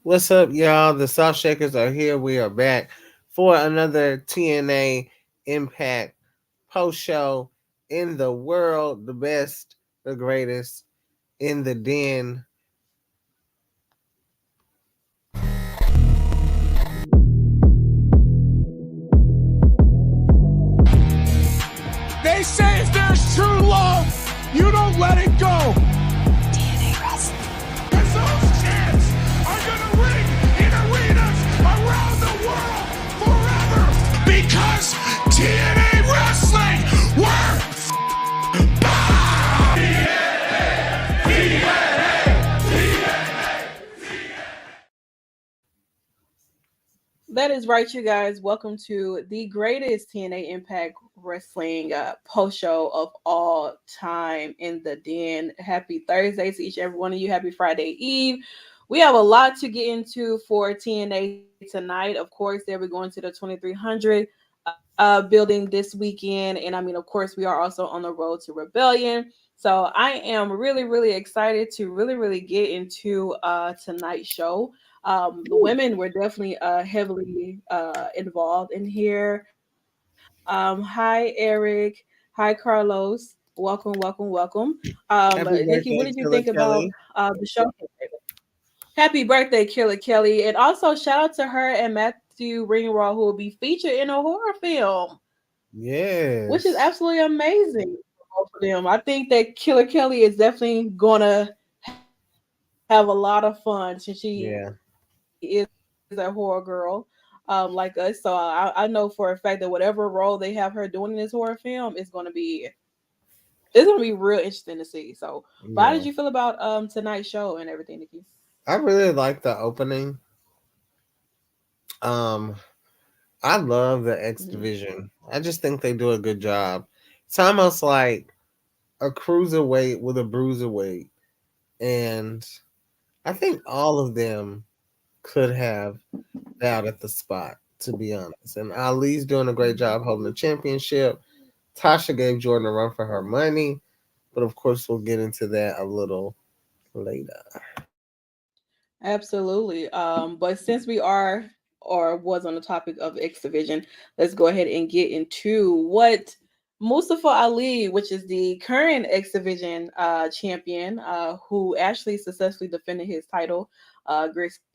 What's up, y'all? The South Shakers are here. We are back for another TNA Impact post show in the world. The best, the greatest in the den. They say if there's true love, you don't let it go. TNA Wrestling. Because those chants are going to ring in arenas around the world forever. Because TNA Wrestling, we're That is right, you guys. Welcome to the greatest TNA Impact Wrestling post show of all time in the den. Happy Thursday to each and every one of you. Happy Friday Eve. We have a lot to get into for TNA tonight. Of course, they'll be going to the 2300 building this weekend. And I mean, of course, we are also on the road to Rebellion. So I am really, really excited to really get into tonight's show. The women were definitely heavily involved in here. Hi, Eric. Hi, Carlos. Welcome. Happy Nikki, what birthday, did you Killer think about Kelly. the show? Happy birthday, Killer Kelly. And also shout out to her and Matthew Ringwald, who will be featured in a horror film, which is Yes. absolutely amazing for both of them. I think that Killer Kelly is definitely gonna have a lot of fun since she is a Yeah. horror girl like us. So I know for a fact that whatever role they have her doing in this horror film is gonna be real interesting to see. So, but how did you Yeah. feel about tonight's show and everything, Nikki? I really like the opening. Um, I love the X Mhm. Division. I just think they do a good job. It's almost like a cruiserweight with a bruiserweight. And I think all of them could have out at the spot, to be honest. And Ali's doing a great job holding the championship. Tasha gave Jordan a run for her money, but of course, we'll get into that a little later. Absolutely. But since we are or was on the topic of X Division, let's go ahead and get into what Mustafa Ali, which is the current X Division champion, who actually successfully defended his title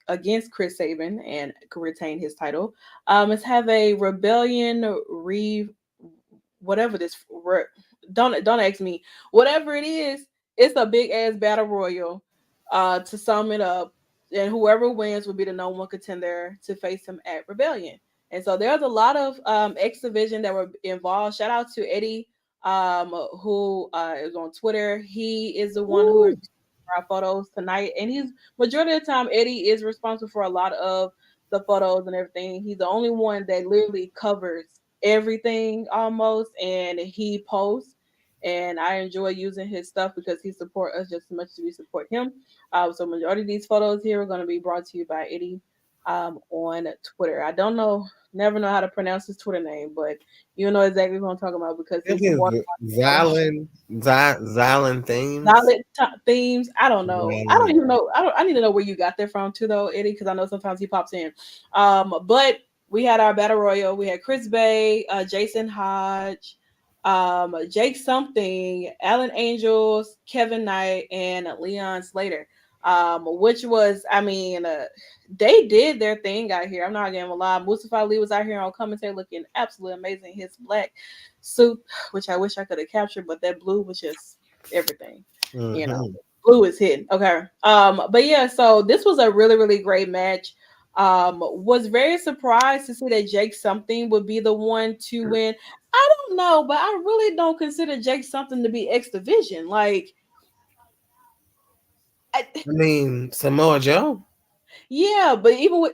against Chris Sabin and could retain his title, is have a rebellion whatever don't ask me, whatever it is. It's a big ass battle royal, to sum it up, and whoever wins will be the number one contender to face him at Rebellion. And so there's a lot of X Division that were involved. Shout out to Eddie, who is on Twitter. He is the one who Woo! is our photos tonight, and he's majority of the time Eddie is responsible for a lot of the photos and everything. He's the only one that literally covers everything almost, and he posts. And I enjoy using his stuff because he support us just as much as we support him. So majority of these photos here are going to be brought to you by Eddie on Twitter. I don't know, never know how to pronounce his Twitter name, but you know exactly what I'm talking about because I think it's one it's Xylan Themes. solid themes. I don't know. I don't Xylan. even know. I need to know where you got that from too, though, Eddie, because I know sometimes he pops in. But we had our battle royal. We had Chris Bay, Jason Hodge, Jake Something, Alan Angels, Kevin Knight, and Leon Slater. Which was, I mean, they did their thing out here. I'm not gonna lie. Mustafa Ali was out here on commentary looking absolutely amazing. His black suit, which I wish I could have captured, but that blue was just everything. You know, Hmm. blue is hidden. Okay. But yeah, so this was a really great match. Was very surprised to see that Jake Something would be the one to win. I don't know, but I really don't consider Jake Something to be X Division. Like, I, I mean, Samoa Joe. yeah, but even with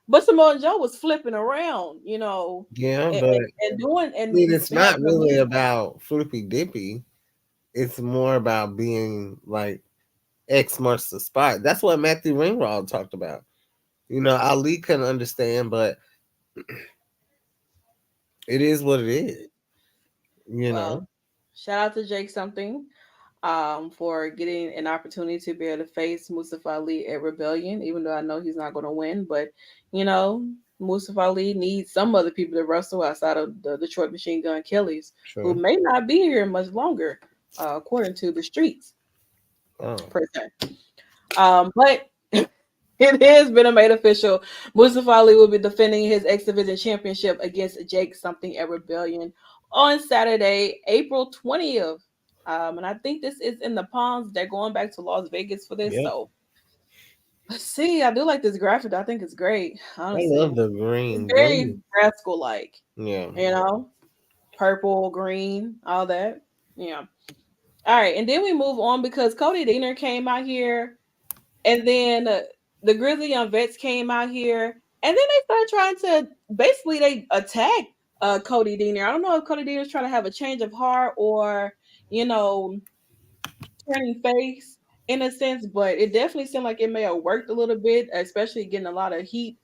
but Samoa Joe was flipping around, Yeah, and, but and doing I and mean, it's not having a really move. about flippy dippy. It's more about being like X marks the spot. That's what Matthew Ringwald talked about. Ali couldn't understand, but it is what it is. You know, Well, shout out to Jake Something. for getting an opportunity to be able to face Mustafa Ali at Rebellion, even though I know he's not going to win. But, you know, Mustafa Ali needs some other people to wrestle outside of the Detroit Machine Gun Kellys, who Sure. may not be here much longer, according to the streets, Oh, per se. But it has been made official. Mustafa Ali will be defending his X Division Championship against Jake Something at Rebellion on Saturday, April 20th. And I think this is in the Palms. They're going back to Las Vegas for this. yep. So let's see. I do like this graphic. I think it's great. I Honestly, love the it's green. very Green. Rascal like, Yeah. you know, purple, green, all that. Yeah. All right. And then we move on because Cody Deaner came out here. And then the Grizzly Young Vets came out here, and then they started trying to basically they attack Cody Deaner. I don't know if Cody Deaner's trying to have a change of heart or you know turning face in a sense, but it definitely seemed like it may have worked a little bit, especially getting a lot of heat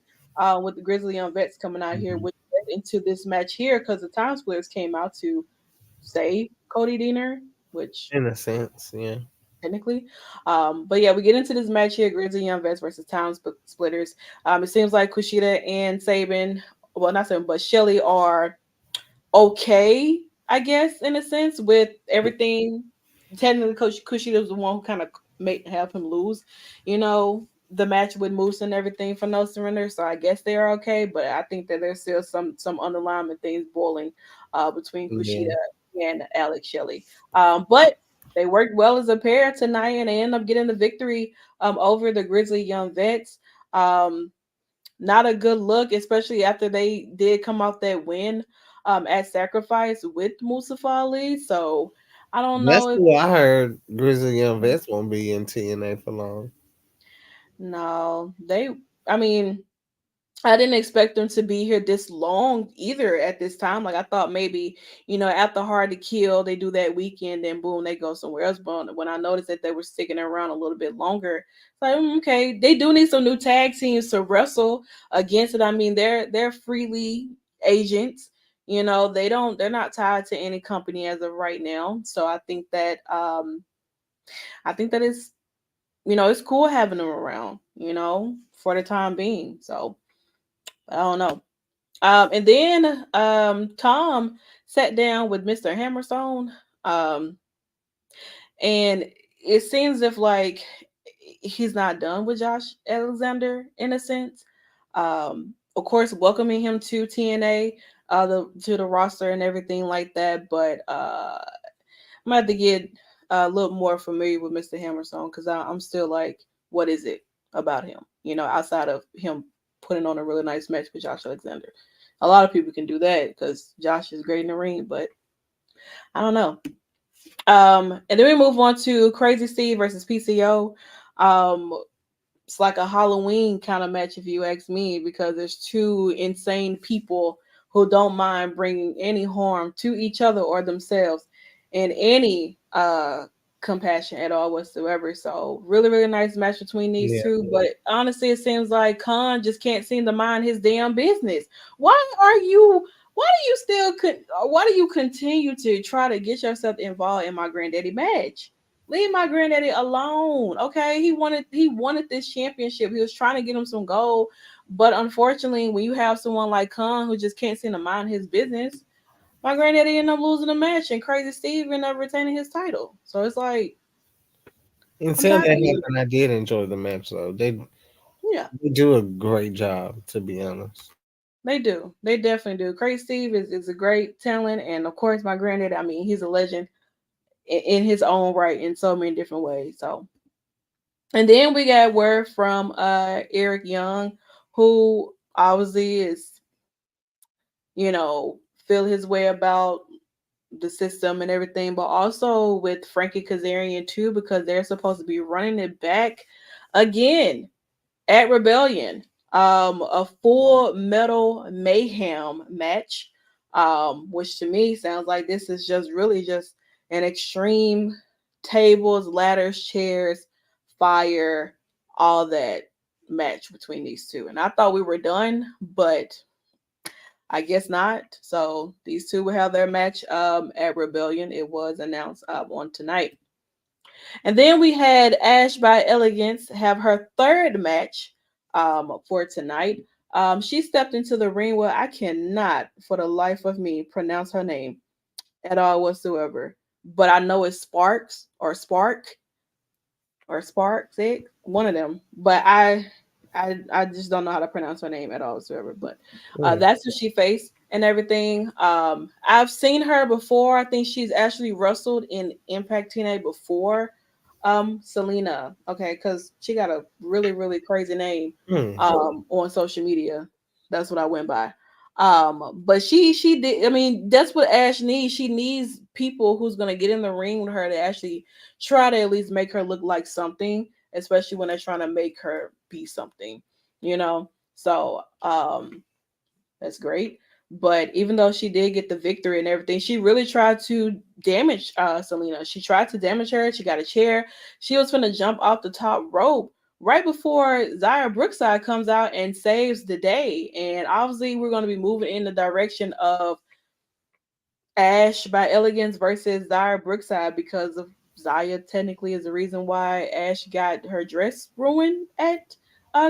with the Grizzly Young Vets coming out here, Mhm. which led into this match here because the Time Splitters came out to save Cody Deaner, which In a sense, yeah. technically. But yeah, we get into this match here: Grizzly Young Vets versus Splitters. It seems like Kushida and Sabin, well, not Sabin, but Shelly are okay, I guess, in a sense, with everything. Technically, Coach Kushida was the one who kind of made have him lose, the match with Moose and everything for no surrender. So I guess they are okay, but I think that there's still some underlying things boiling between Yeah. Kushida and Alex Shelley. But they worked well as a pair tonight, and they end up getting the victory over the Grizzly Young Vets. Not a good look, especially after they did come off that win at Sacrifice with Mustafa Ali. So I don't That's know if what I heard. Grizzly Young Vets won't be in TNA for long. no, they. I mean, I didn't expect them to be here this long either at this time. Like I thought maybe, after Hard to Kill, they do that weekend and boom, they go somewhere else. But when I noticed that they were sticking around a little bit longer, it's like okay, they do need some new tag teams to wrestle against it. I mean, they're freely agents. They're not tied to any company as of right now. So I think that is it's cool having them around, for the time being. So I don't know. And then Tom sat down with Mr. Hammerstone. Um, and it seems if like he's not done with Josh Alexander in a sense. Of course, welcoming him to TNA, to the roster and everything like that. But I'm gonna have to get a little more familiar with Mr. Hammerstone because I'm still like, what is it about him? Outside of him putting on a really nice match with Josh Alexander. A lot of people can do that because Josh is great in the ring, but I don't know. And then we move on to Crazy Steve versus PCO. Um, it's like a Halloween kind of match, if you ask me, because there's two insane people who don't mind bringing any harm to each other or themselves in any compassion at all whatsoever. So really, really nice match between these Yeah. two. But honestly, it seems like Khan just can't seem to mind his damn business. Why do you continue to try to get yourself involved in my granddaddy match? Leave my granddaddy alone. Okay. He wanted this championship. He was trying to get him some gold. But unfortunately, when you have someone like Khan who just can't seem to mind his business, my granddaddy ended up losing the match and Crazy Steve ended up retaining his title. So it's like, I'm Until tired that of you. happened, I did enjoy the match though. Yeah, They do a great job, to be honest. they do. They definitely do. Crazy Steve is a great talent. And of course, my granddaddy, I mean, he's a legend in his own right in so many different ways. So and then we got word from Eric Young, who obviously is, feel his way about the system and everything, but also with Frankie Kazarian too, because they're supposed to be running it back again at Rebellion. A full metal mayhem match. Which to me sounds like this is just really just an extreme tables, ladders, chairs, fire, all that match between these two. And I thought we were done, but I guess not. So these two will have their match at Rebellion. It was announced on tonight. And then we had Ash by Elegance have her third match for tonight. She stepped into the ring where I cannot, for the life of me, pronounce her name at all whatsoever. But I know it's Sparks or Spark or Sparks, one of them. But I just don't know how to pronounce her name at all whatsoever. But Mm. that's who she faced and everything. I've seen her before. I think she's actually wrestled in Impact TNA before. Selena, okay, because she got a really really crazy name Mm. on social media. That's what I went by. But she did. I mean, that's what Ash needs. She needs people who's gonna get in the ring with her to actually try to at least make her look like something, especially when they're trying to make her be something, you know. So that's great. But even though she did get the victory and everything, she really tried to damage Selena. She tried to damage her. She got a chair. She was going to jump off the top rope right before Zaya Brookside comes out and saves the day. And obviously, we're going to be moving in the direction of Ash by Elegance versus Zaya Brookside because of Zaya technically is the reason why Ash got her dress ruined at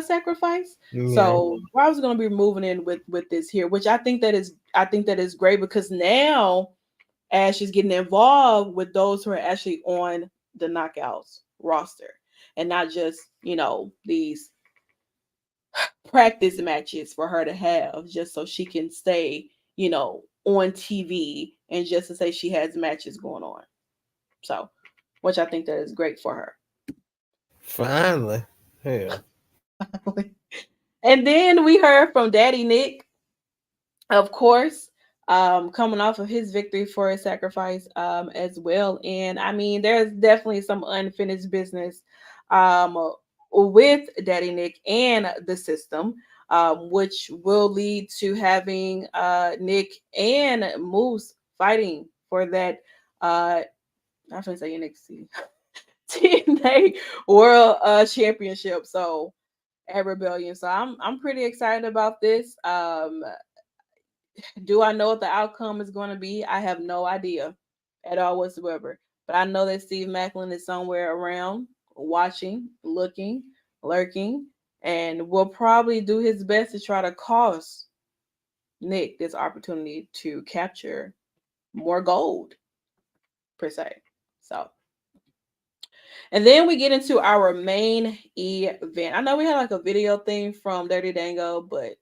Sacrifice. Yeah. So we're always going to be moving in with this here, which I think that is great because now Ash is getting involved with those who are actually on the Knockouts roster and not just these practice matches for her to have just so she can stay, on TV and just to say she has matches going on. So, which I think that is great for her. Finally. Hell. And then we heard from Daddy Nick, of course, coming off of his victory for his sacrifice as well. And I mean, there's definitely some unfinished business with Daddy Nick and the system, which will lead to having Nick and Moose fighting for that. I'm going to say NXT TNA World Championship. So at Rebellion. So I'm pretty excited about this. Do I know what the outcome is going to be? I have no idea at all whatsoever. But I know that Steve Macklin is somewhere around watching, looking, lurking, and will probably do his best to try to cost Nick this opportunity to capture more gold, per se. So, and then we get into our main event. I know we had like a video thing from Dirty Dango, but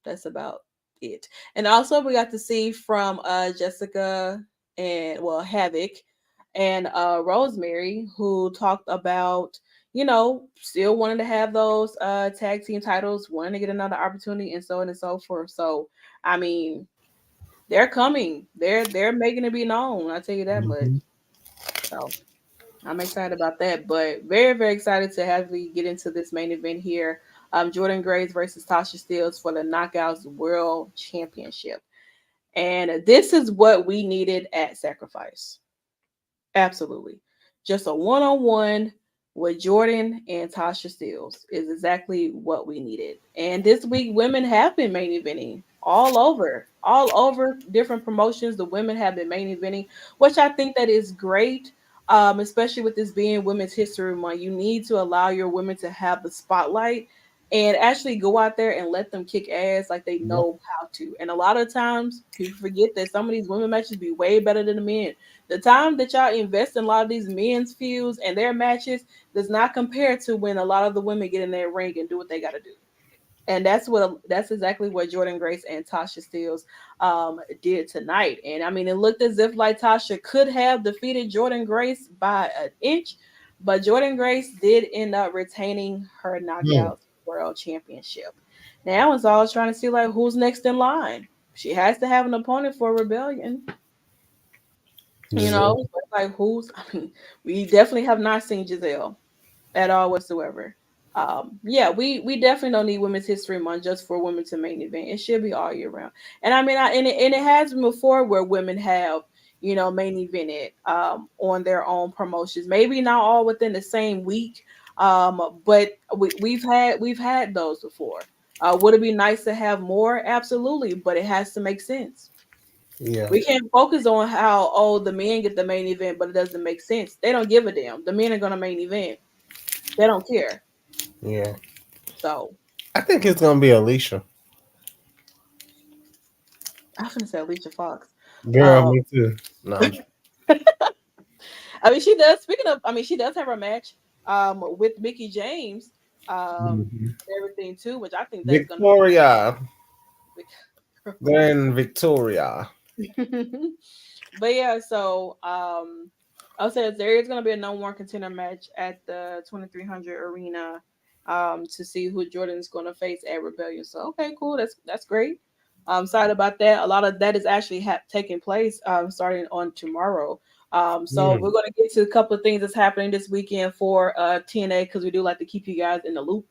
that's about it. And also we got to see from Jessica and Havoc and Rosemary who talked about still wanting to have those tag team titles, wanting to get another opportunity and so on and so forth. So I mean they're coming. They're making it be known. I'll tell you that much. Mm-hmm. So I'm excited about that, but very, very excited to have we get into this main event here. Jordan Grace versus Tasha Steelz for the Knockouts World Championship. And this is what we needed at Sacrifice. Absolutely. Just a one-on-one with Jordan and Tasha Steelz is exactly what we needed. And this week, women have been main eventing all over different promotions. The women have been main eventing, which I think that is great. Especially with this being Women's History Month, you need to allow your women to have the spotlight and actually go out there and let them kick ass like they Yep. know how to. And a lot of times, people forget that some of these women matches be way better than the men. The time that y'all invest in a lot of these men's feuds and their matches does not compare to when a lot of the women get in their ring and do what they got to do. And that's exactly what Jordan Grace and Tasha Steelz did tonight. And I mean, it looked as if like Tasha could have defeated Jordan Grace by an inch, but Jordan Grace did end up retaining her Mm. Knockouts World Championship. Now it's all trying to see like who's next in line. She has to have an opponent for Rebellion. Giselle. Like who's? I mean, we definitely have not seen Giselle at all whatsoever. Yeah, we definitely don't need Women's History Month just for women to main event. It should be all year round. And I mean, and it has been before where women have main evented on their own promotions. Maybe not all within the same week, but we've had those before. Would it be nice to have more? Absolutely, but it has to make sense. Yeah. We can't focus on how the men get the main event, but it doesn't make sense. They don't give a damn. The men are gonna main event. They don't care. Yeah. So I think it's gonna be Alicia. I'm gonna say Alicia Fox. Girl, Um, me too. No, I'm I mean, she does. Speaking of, I mean, she does have a match with Mickey James Mhm. and everything too, which I think that's gonna Victoria. be. They're in Victoria. But yeah, so I'll say there is gonna be a no more contender match at the 2300 arena to see who Jordan's gonna face at Rebellion. So okay, cool, that's great. I'm excited about that. A lot of that is actually taking place starting on tomorrow. So we're Mm. going to get to a couple of things that's happening this weekend for TNA because we do like to keep you guys in the loop.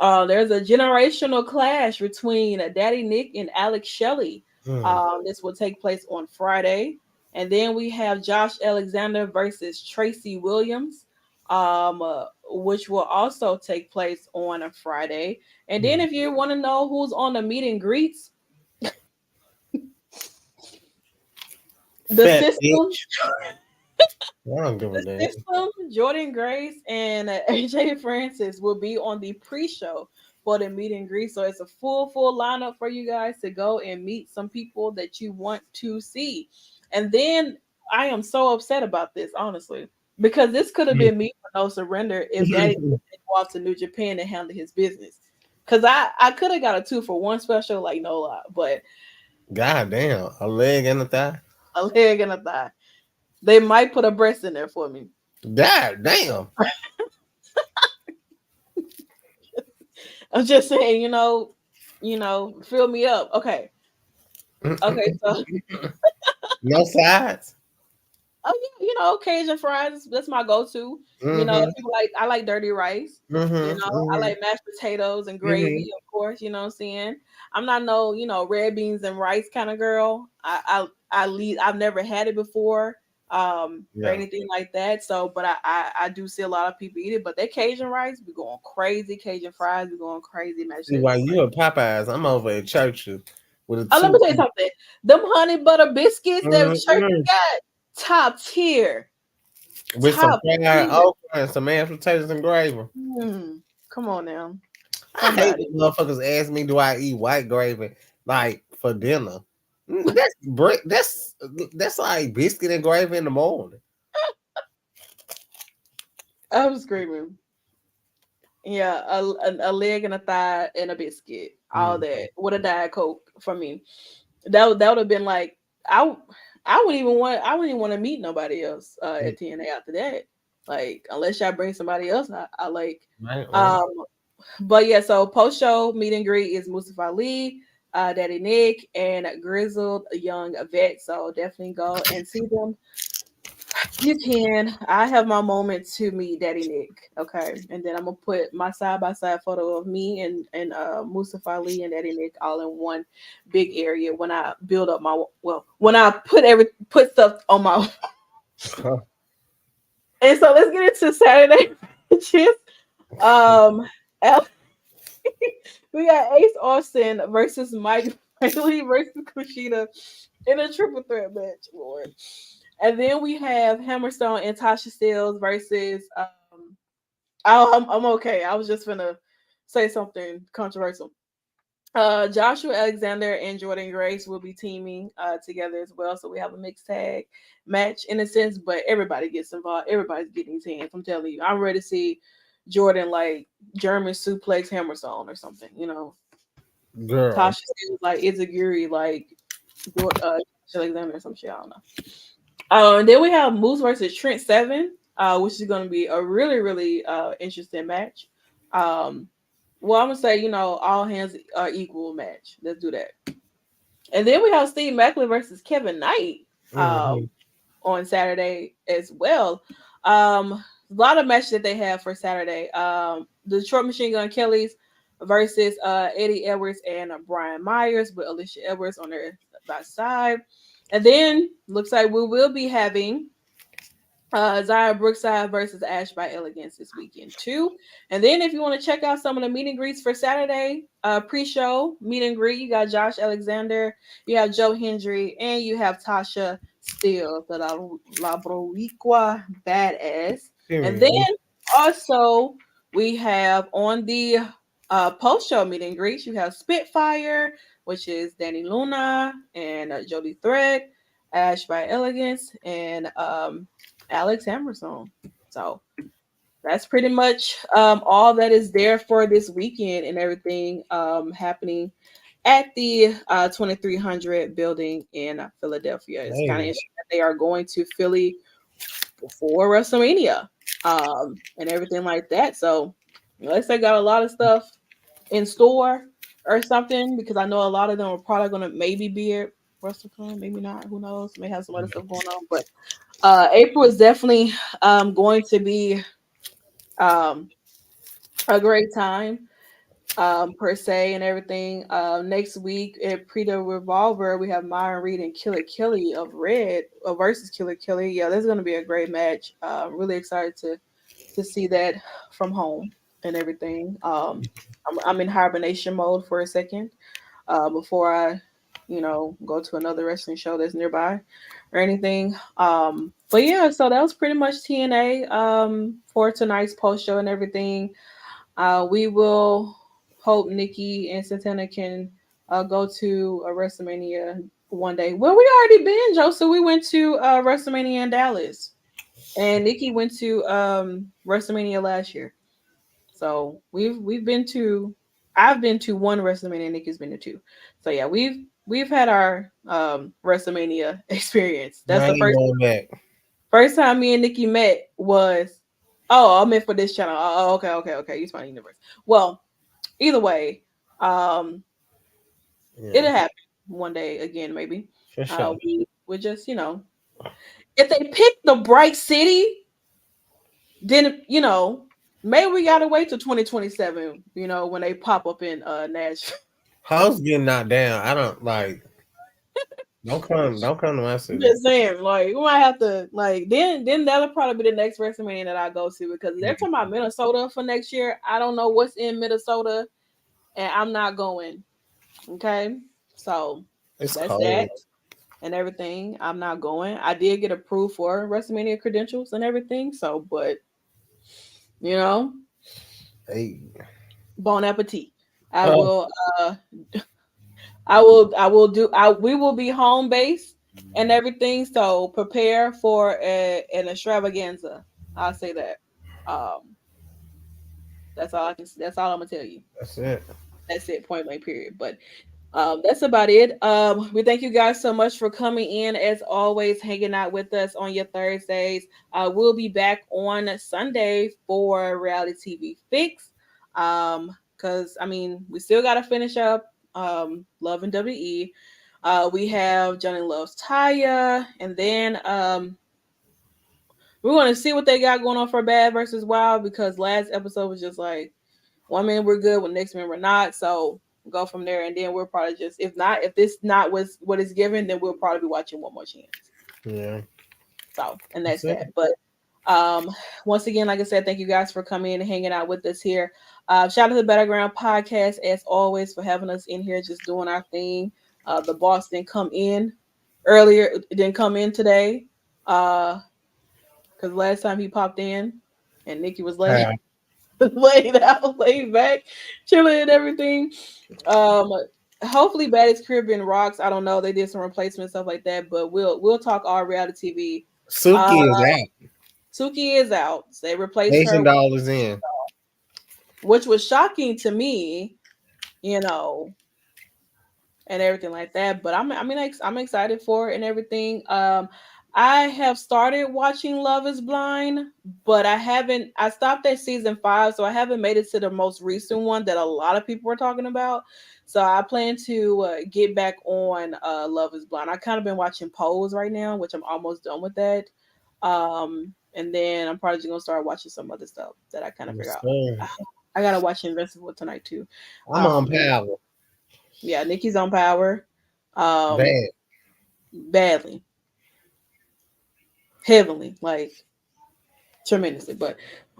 There's a generational clash between Daddy Nick and Alex Shelley. Mm. This will take place on Friday. And then we have Josh Alexander versus Tracy Williams, which will also take place on a Friday. And then Mm. if you want to know who's on the meet and greets, the Fat system, bitch. I don't give a the damn. system, Jordan Grace and AJ Francis will be on the pre-show for the meet and greet. So it's a full lineup for you guys to go and meet some people that you want to see. And then I am so upset about this, honestly, because this could have been me for no surrender if Daddy didn't go off to New Japan and handle his business. Cause I could have got a 2-for-1 special, like no lie, but God damn. A leg and a thigh. a leg and a thigh. They might put a breast in there for me. God damn. I'm just saying, fill me up. Okay. Okay, so No sides. oh yeah, Cajun fries, that's my go-to. Mm-hmm. People I like dirty rice. I Mm-hmm. like mashed potatoes and Mm-hmm. gravy, of course, you know what I'm saying? I'm not no, red beans and rice kind of girl. I've never had it before, or Yeah. anything like that. So, but I do see a lot of people eat it, but that Cajun rice be going crazy, Cajun fries be going crazy, mashed See, potatoes while and you gravy. at Popeyes, I'm over at Churchill with a Oh, let me two. tell you something. Them honey butter biscuits that Church Mm-hmm. got, top tier. With some Top fried tier. okra and some mashed potatoes and gravy. Come on now. I hate Somebody. when motherfuckers ask me, do I eat white gravy like for dinner? That's break. That's like biscuit and gravy in the morning. I was screaming. Yeah, a leg and a thigh and a biscuit. All Mm. that. With a Diet Coke for me. That would have been like I wouldn't even want to meet nobody else at TNA after that. Like unless y'all bring somebody else I like. Right, right. Um But yeah, so post show meet and greet is Mustafa Ali, Daddy Nick, and Grizzled Young Vet. So definitely go and see them. You can. I have my moment to meet Daddy Nick. Okay. And then I'm gonna put my side by side photo of me and Mustafa Ali and Daddy Nick all in one big area when I build up my when I put stuff on my and so let's get into Saturday matches. Um We got Ace Austin versus Mike Bailey versus Kushida in a triple threat match, Lord. And then we have Hammerstone and Tasha Steelz versus I'm okay. I was just gonna say something controversial. Joshua Alexander and Jordan Grace will be teaming together as well. So we have a mixed tag match in a sense, but everybody gets involved. Everybody's getting these hands. I'm telling you, I'm ready to see Jordan like German suplex Hammerstone or something. Girl. Tasha Steelz like Izaguri like Alexander or some shit. I don't know. And then we have Moose versus Trent Seven, which is going to be a really interesting match. Well, I'm gonna say all hands are equal match. Let's do that. And then we have Steve Macklin versus Kevin Knight Mm-hmm. on Saturday as well. A lot of matches that they have for Saturday. The Detroit Machine Gun Kellys versus Eddie Edwards and Brian Myers with Alicia Edwards on their side. And then looks like we will be having Zaya Brookside versus Ash by Elegance this weekend too. And then if you want to check out some of the meet and greets for Saturday, pre-show meet and greet, you got Josh Alexander, you have Joe Hendry, and you have Tasha Steele, the La Boricua badass. And then Period. also we have on the post-show meet and greets, you have Spitfire, which is Danny Luna and Jody Thread, Ash by Elegance, and Alex Hammerstone. So that's pretty much all that is there for this weekend and everything happening at the 2300 building in Philadelphia. It's kind of Hey, interesting that they are going to Philly before WrestleMania and everything like that. So unless they got a lot of stuff in store or something, because I know a lot of them are probably going to maybe be at WrestleCon, maybe not. Who knows? May have some other stuff going on, but April is definitely going to be um, a great time per se and everything. Next week at Preta Revolver, we have Myron Reed and Killer Kelly of Red versus Killer Kelly. Yeah, this is going to be a great match. Really excited to see that from home and everything. I'm in hibernation mode for a second before I, go to another wrestling show that's nearby or anything. But yeah, so that was pretty much TNA for tonight's post show and everything. We will hope Nikki and Santana can go to a WrestleMania one day. Well, we already been, Joe. So we went to WrestleMania in Dallas, and Nikki went to WrestleMania last year. So we've been to. I've been to one WrestleMania. Nikki's been to two. So yeah, we've had our WrestleMania experience. That's now the you first going back. first time me and Nikki met was. Oh, I meant for this channel. Oh, okay. You Spine Universe. Well, either way, Yeah, it'll happen one day again, maybe. for sure. We just, if they pick the Bright City, then maybe we gotta wait till 2027. When they pop up in Nashville. House getting knocked down. I don't like. Don't come to my I'm city. just saying, like we might have to, like then that'll probably be the next WrestleMania that I go to because they're talking about Minnesota for next year. I don't know what's in Minnesota, and I'm not going. Okay, so It's that's cold. that and everything. I'm not going. I did get approved for WrestleMania credentials and everything. So, but you know, Hey, bon appetit. I oh, will. I will do. We will be home base and everything. So prepare for an extravaganza. I'll say that. Um, that's all I can. That's all I'm gonna tell you. that's it. That's it. Point blank. Period. But that's about it. We thank you guys so much for coming in, as always, hanging out with us on your Thursdays. We'll be back on Sunday for Reality TV Fix. Because we still got to finish up Love and WE. We have Johnny Loves Taya, and then we're going to see what they got going on for Bad versus Wild, because last episode was just like one minute we're good, when next minute we're not. So go from there, and then we'll probably just, if this not was what is given, then we'll probably be watching One More Chance. Yeah. So, and that's That's that. it. But once again, like I said, thank you guys for coming in and hanging out with us here. Shout out to the Battleground Podcast, as always, for having us in here just doing our thing. The boss didn't come in earlier, didn't come in today. Because last time he popped in and Nikki was late. Hi. laid out, laid back, chilling and everything. Hopefully Baddie's Caribbean rocks. I don't know. They did some replacement stuff like that, but we'll talk all reality TV. Suki is out. Suki is out. They replaced her, $1,000 in. which was shocking to me, and everything like that. But I'm excited for it and everything. I have started watching Love is Blind, but I stopped at season 5, so I haven't made it to the most recent one that a lot of people were talking about. So I plan to get back on Love is Blind. I kind of been watching Pose right now, which I'm almost done with that. And then I'm probably just gonna start watching some other stuff that I kind of figure out. I gotta watch Invincible tonight too. I'm on Power. Yeah, Nikki's on Power. Bad. Badly. Heavily. Like, tremendously. But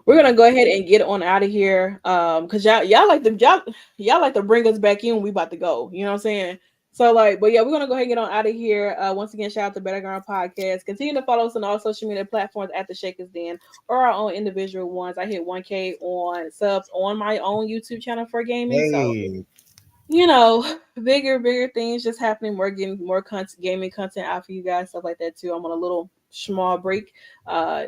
we're gonna go ahead and get on out of here. Cause y'all like to bring us back in when we about to go. You know what I'm saying? So like, but yeah, we're gonna go ahead and get on out of here. Once again, shout out to Better Ground Podcast. Continue to follow us on all social media platforms at the Shakers Den or our own individual ones. I hit 1K on subs on my own YouTube channel for gaming. So Hey, you know, bigger things just happening. We're getting more content, gaming content out for you guys, stuff like that too. I'm on a little small break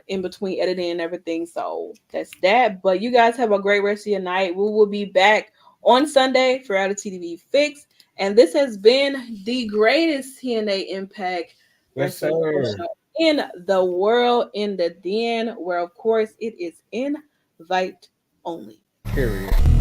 in between editing and everything. So that's that. But you guys have a great rest of your night. We will be back on Sunday for Reality TV Fix. And this has been the greatest TNA Impact yes, Wrestling sir. show in the world, in the den, where of course it is invite only. Period.